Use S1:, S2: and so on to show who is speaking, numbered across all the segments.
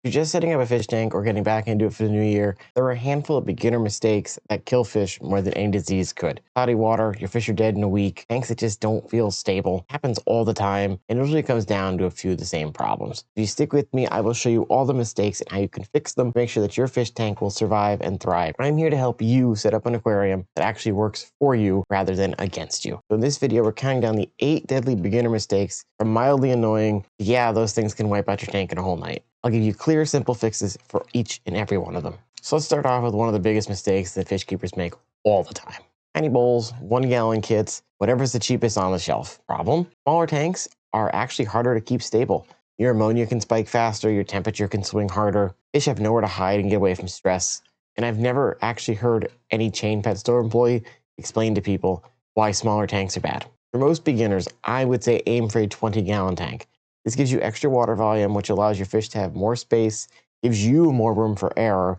S1: If you're just setting up a fish tank or getting back into it for the new year, there are a handful of beginner mistakes that kill fish more than any disease could. Cloudy water, your fish are dead in a week, tanks that just don't feel stable, happens all the time, and usually comes down to a few of the same problems. If you stick with me, I will show you all the mistakes and how you can fix them, make sure that your fish tank will survive and thrive. I'm here to help you set up an aquarium that actually works for you rather than against you. So in this video, we're counting down the 8 deadly beginner mistakes from mildly annoying, yeah, those things can wipe out your tank in a whole night. I'll give you clear, simple fixes for each and every one of them. So let's start off with one of the biggest mistakes that fish keepers make all the time. Tiny bowls, 1-gallon kits, whatever's the cheapest on the shelf. Problem? Smaller tanks are actually harder to keep stable. Your ammonia can spike faster, your temperature can swing harder. Fish have nowhere to hide and get away from stress. And I've never actually heard any chain pet store employee explain to people why smaller tanks are bad. For most beginners, I would say aim for a 20-gallon tank. This gives you extra water volume, which allows your fish to have more space, gives you more room for error.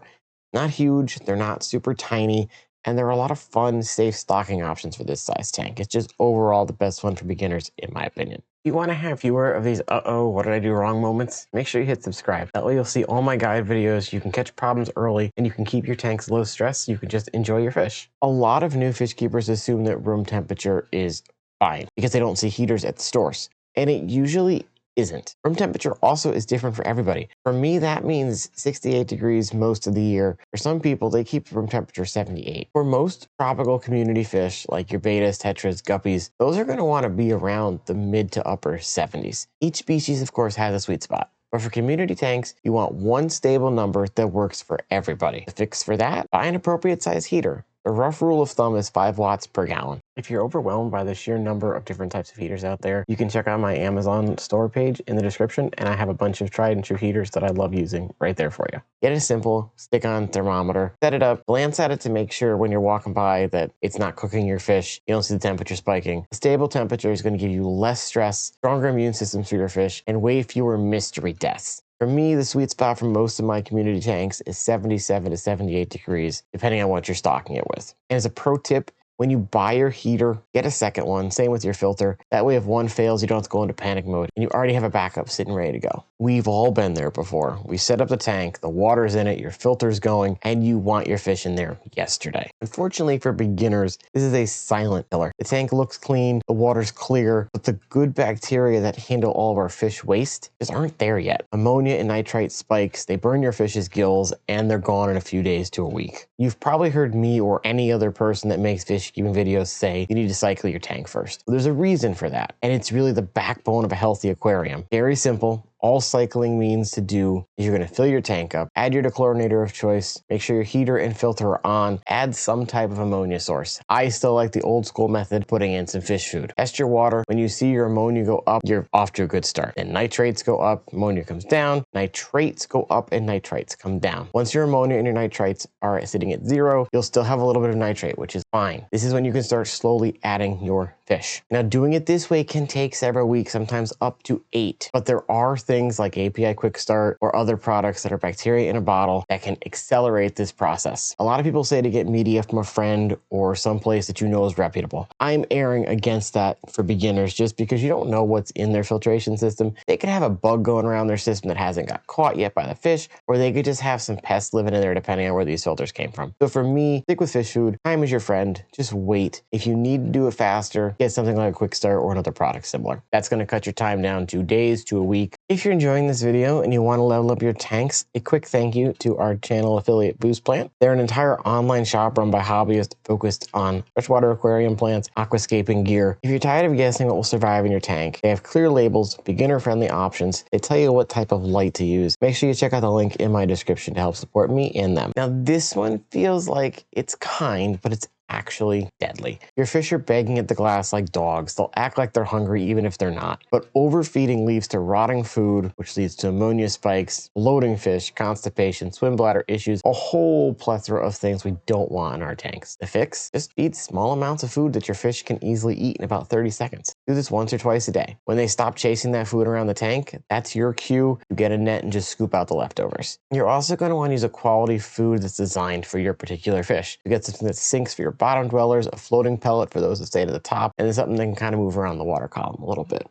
S1: Not huge, they're not super tiny, and there are a lot of fun, safe stocking options for this size tank. It's just overall the best one for beginners, in my opinion. If you want to have fewer of these uh-oh, what did I do wrong moments, make sure you hit subscribe. That way you'll see all my guide videos, you can catch problems early, and you can keep your tanks low stress so you can just enjoy your fish. A lot of new fish keepers assume that room temperature is fine because they don't see heaters at the stores, and it usually isn't. Room temperature also is different for everybody. For me, that means 68 degrees most of the year. For some people, they keep room temperature 78. For most tropical community fish, like your betas, tetras, guppies, those are going to want to be around the mid to upper 70s. Each species, of course, has a sweet spot. But for community tanks, you want one stable number that works for everybody. The fix for that? Buy an appropriate size heater. The rough rule of thumb is 5 watts per gallon. If you're overwhelmed by the sheer number of different types of heaters out there, you can check out my Amazon store page in the description, and I have a bunch of tried and true heaters that I love using right there for you. Get a simple stick-on thermometer, set it up, glance at it to make sure when you're walking by that it's not cooking your fish, you don't see the temperature spiking. A stable temperature is going to give you less stress, stronger immune systems for your fish, and way fewer mystery deaths. For me, the sweet spot for most of my community tanks is 77 to 78 degrees, depending on what you're stocking it with. And as a pro tip, when you buy your heater, get a second one, same with your filter. That way if one fails, you don't have to go into panic mode and you already have a backup sitting ready to go. We've all been there before. We set up the tank, the water's in it, your filter's going, and you want your fish in there yesterday. Unfortunately for beginners, this is a silent killer. The tank looks clean, the water's clear, but the good bacteria that handle all of our fish waste just aren't there yet. Ammonia and nitrite spikes, they burn your fish's gills, and they're gone in a few days to a week. You've probably heard me or any other person that makes fish keeping videos say you need to cycle your tank first. Well, there's a reason for that, and it's really the backbone of a healthy aquarium. Very simple. All cycling means to do is you're going to fill your tank up, add your dechlorinator of choice, make sure your heater and filter are on, add some type of ammonia source. I still like the old school method, putting in some fish food. Test your water. When you see your ammonia go up, you're off to a good start. And nitrates go up, ammonia comes down, nitrates go up, and nitrites come down. Once your ammonia and your nitrites are sitting at 0, you'll still have a little bit of nitrate, which is fine. This is when you can start slowly adding your fish. Now, doing it this way can take several weeks, sometimes up to 8, but there are things like API Quick Start or other products that are bacteria in a bottle that can accelerate this process. A lot of people say to get media from a friend or someplace that you know is reputable. I'm erring against that for beginners just because you don't know what's in their filtration system. They could have a bug going around their system that hasn't got caught yet by the fish, or they could just have some pests living in there depending on where these filters came from. So for me, stick with fish food. Time is your friend. Just wait. If you need to do it faster, get something like a Quick Start or another product similar. That's going to cut your time down to days to a week. If you're enjoying this video and you want to level up your tanks, a quick thank you to our channel affiliate Boost Plant. They're an entire online shop run by hobbyists focused on freshwater aquarium plants, aquascaping gear. If you're tired of guessing what will survive in your tank, they have clear labels, beginner-friendly options. They tell you what type of light to use. Make sure you check out the link in my description to help support me and them. Now, this one feels like it's kind, but it's actually deadly. Your fish are begging at the glass like dogs. They'll act like they're hungry even if they're not. But overfeeding leads to rotting food, which leads to ammonia spikes, bloating fish, constipation, swim bladder issues, a whole plethora of things we don't want in our tanks. The fix? Just feed small amounts of food that your fish can easily eat in about 30 seconds. Do this once or twice a day. When they stop chasing that food around the tank, that's your cue to get a net and just scoop out the leftovers. You're also going to want to use a quality food that's designed for your particular fish. You get something that sinks for your bottom dwellers, a floating pellet for those that stay to the top, and then something that can kind of move around the water column a little bit.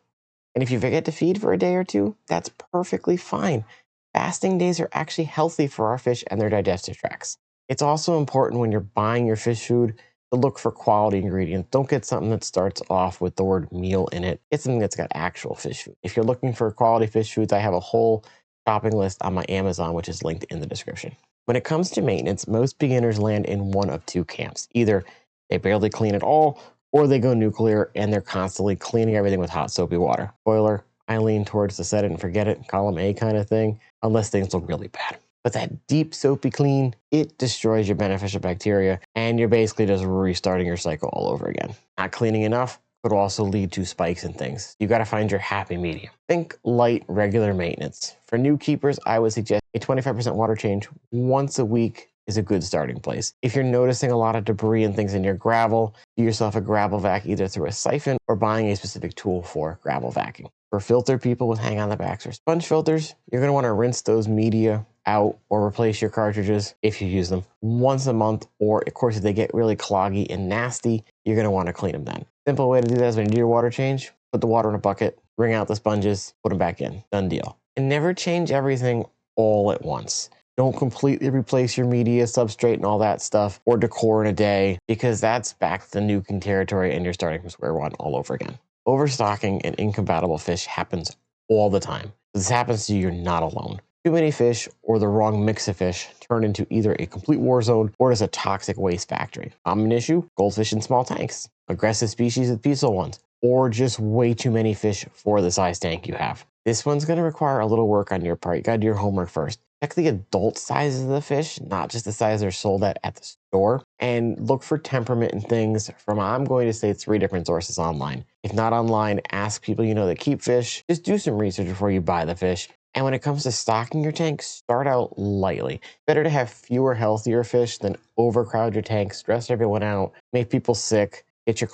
S1: And if you forget to feed for a day or two, that's perfectly fine. Fasting days are actually healthy for our fish and their digestive tracts. It's also important when you're buying your fish food to look for quality ingredients. Don't get something that starts off with the word meal in it. Get something that's got actual fish food. If you're looking for quality fish foods, I have a whole shopping list on my Amazon, which is linked in the description. When it comes to maintenance, most beginners land in one of two camps. Either they barely clean at all, or they go nuclear and they're constantly cleaning everything with hot soapy water. Spoiler, I lean towards the set it and forget it, column A kind of thing, unless things look really bad. But that deep soapy clean, it destroys your beneficial bacteria and you're basically just restarting your cycle all over again. Not cleaning enough could also lead to spikes and things. You got to find your happy medium. Think light, regular maintenance. For new keepers, I would suggest a 25% water change once a week is a good starting place. If you're noticing a lot of debris and things in your gravel, do yourself a gravel vac either through a siphon or buying a specific tool for gravel vacuuming. For filter people with hang on the backs or sponge filters, you're going to want to rinse those media out or replace your cartridges if you use them once a month, or of course if they get really cloggy and nasty, you're going to want to clean them then. Simple way to do that is when you do your water change, put the water in a bucket, wring out the sponges, put them back in. Done deal. And never change everything all at once. Don't completely replace your media, substrate, and all that stuff, or decor in a day, because that's back to nuking territory and you're starting from square one all over again. Overstocking and incompatible fish happens all the time. If this happens to you, you're not alone. Too many fish or the wrong mix of fish turn into either a complete war zone or just a toxic waste factory. Common issue, goldfish in small tanks, aggressive species with peaceful ones, or just way too many fish for the size tank you have. This one's going to require a little work on your part. You got to do your homework first. Check the adult sizes of the fish, not just the size they're sold at the store, and look for temperament and things from, I'm going to say, 3 different sources online. If not online, ask people you know that keep fish. Just do some research before you buy the fish. And when it comes to stocking your tank, start out lightly. Better to have fewer, healthier fish than overcrowd your tank, stress everyone out, make people sick, get your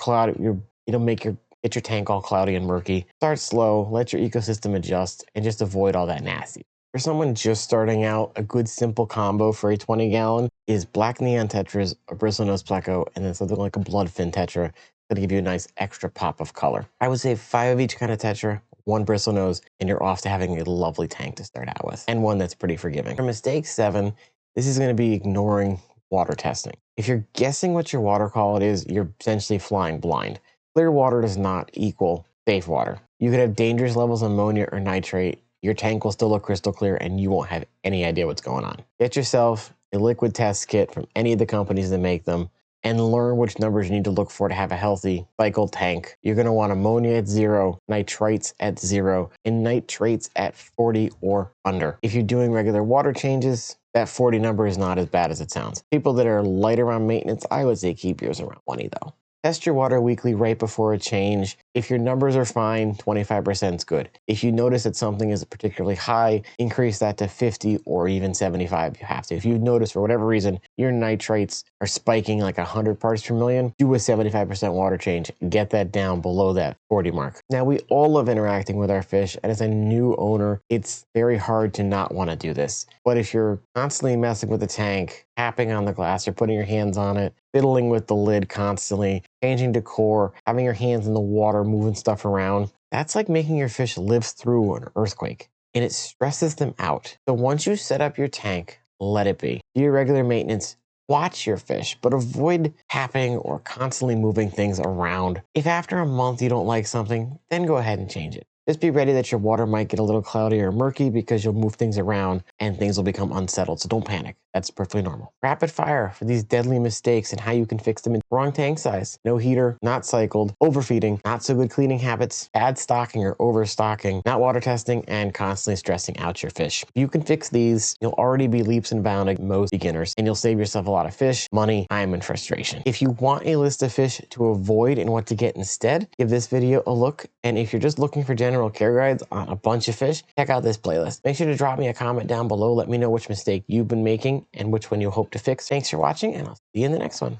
S1: get your tank all cloudy and murky. Start slow, let your ecosystem adjust, and just avoid all that nasty. For someone just starting out, a good simple combo for a 20-gallon is black neon tetras, a bristlenose pleco, and then something like a bloodfin tetra. That'll give you a nice extra pop of color. I would say 5 of each kind of tetra, 1 bristlenose, and you're off to having a lovely tank to start out with, and one that's pretty forgiving. For mistake 7, this is going to be ignoring water testing. If you're guessing what your water quality is, you're essentially flying blind. Clear water does not equal safe water. You could have dangerous levels of ammonia or nitrate. Your tank will still look crystal clear and you won't have any idea what's going on. Get yourself a liquid test kit from any of the companies that make them and learn which numbers you need to look for to have a healthy cycled tank. You're going to want ammonia at 0, nitrites at 0, and nitrates at 40 or under. If you're doing regular water changes, that 40 number is not as bad as it sounds. People that are light around maintenance, I would say keep yours around 20 though. Test your water weekly right before a change. If your numbers are fine, 25% is good. If you notice that something is particularly high, increase that to 50 or even 75 if you have to. If you notice for whatever reason your nitrates are spiking like 100 parts per million, do a 75% water change. Get that down below that 40 mark. Now, we all love interacting with our fish, and as a new owner, it's very hard to not want to do this. But if you're constantly messing with the tank, tapping on the glass or putting your hands on it, fiddling with the lid constantly, changing decor, having your hands in the water, moving stuff around, that's like making your fish live through an earthquake, and it stresses them out. So once you set up your tank, let it be. Do your regular maintenance, watch your fish, but avoid tapping or constantly moving things around. If after a month you don't like something, then go ahead and change it. Just be ready that your water might get a little cloudy or murky because you'll move things around and things will become unsettled, so don't panic. That's perfectly normal. Rapid fire for these deadly mistakes and how you can fix them. In wrong tank size, no heater, not cycled, overfeeding, not so good cleaning habits, bad stocking or overstocking, not water testing, and constantly stressing out your fish. If you can fix these, you'll already be leaps and bounds like most beginners, and you'll save yourself a lot of fish, money, time, and frustration. If you want a list of fish to avoid and what to get instead, give this video a look. And if you're just looking for general care guides on a bunch of fish, check out this playlist. Make sure to drop me a comment down below. Let me know which mistake you've been making and which one you hope to fix. Thanks for watching, and I'll see you in the next one.